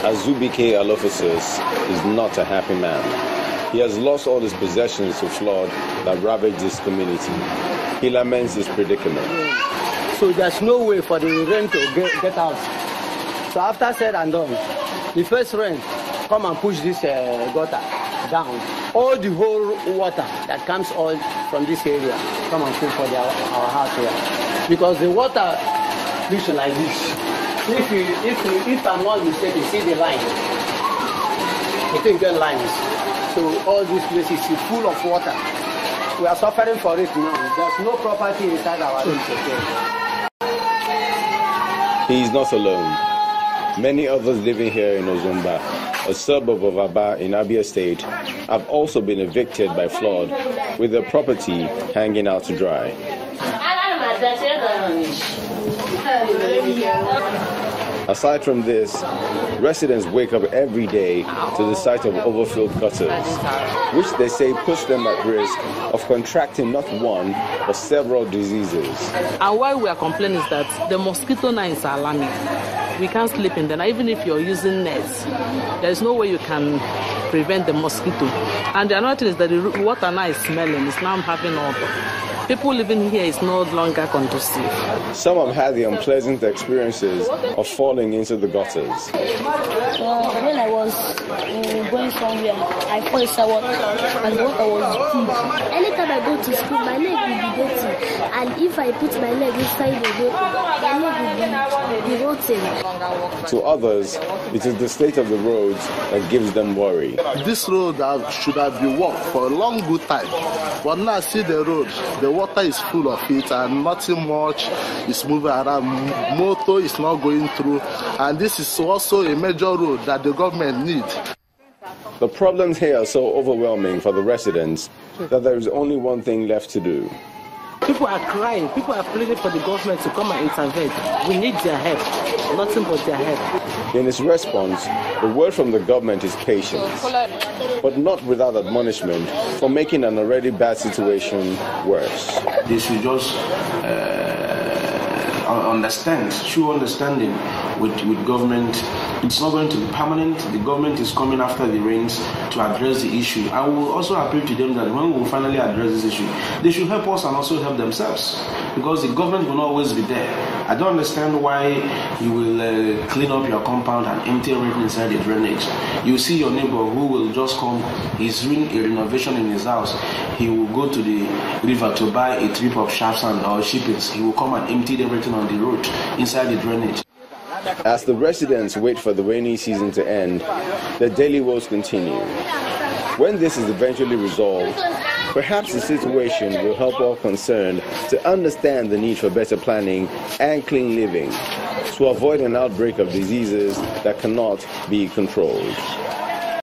Azubike Alofosus is not a happy man. He has lost all his possessions to flood that ravaged this community. He laments his predicament. So there's no way for the rain to get out. So after said and done, the first rain come and push this gutter down. All the whole water that comes all from this area come and fill for our house here. Because the water reach like this. If I'm not mistaken, see the line. You can get lines. So all these places is full of water. We are suffering for it now. There's no property inside our room. He is not alone. Many others living here in Ozumba, a suburb of Abia in Abia State, have also been evicted by flood, with their property hanging out to dry. Aside from this, residents wake up every day to the sight of overfilled gutters, which they say puts them at risk of contracting not one, but several diseases. And why we are complaining is that the mosquito now is alarming. We can't sleep in there. Even if you're using nets, there is no way you can prevent the mosquito. And the another thing is that the water now is smelling. It's now having odor. People living here is no longer conducive. Some have had the unpleasant experiences of falling into the gutters. When I was going somewhere, I fell inside water, and the water was deep. Anytime I go to school, my leg will be dirty, and if I put my leg inside the water, my leg will be rotten. To others, it is the state of the roads that gives them worry. This road should have been walked for a long good time, but now I see the road. The water is full of it and nothing much is moving around. Motor is not going through, and this is also a major road that the government needs. The problems here are so overwhelming for the residents that there is only one thing left to do. People are crying. People are pleading for the government to come and intervene. We need their help. Nothing but their help. In its response, the word from the government is patience, but not without admonishment for making an already bad situation worse. They should just understand, true understanding with government. It's not going to be permanent. The government is coming after the rains to address the issue. I will also appeal to them that when we finally address this issue, they should help us and also help themselves, because the government will not always be there. I don't understand why you will clean up your compound and empty everything inside the drainage. You see your neighbor who will just come, he's doing a renovation in his house. He will go to the river to buy a trip of sharp sand or shippings. He will come and empty everything on the road inside the drainage. As the residents wait for the rainy season to end, the daily woes continue. When this is eventually resolved, perhaps the situation will help all concerned to understand the need for better planning and clean living to avoid an outbreak of diseases that cannot be controlled.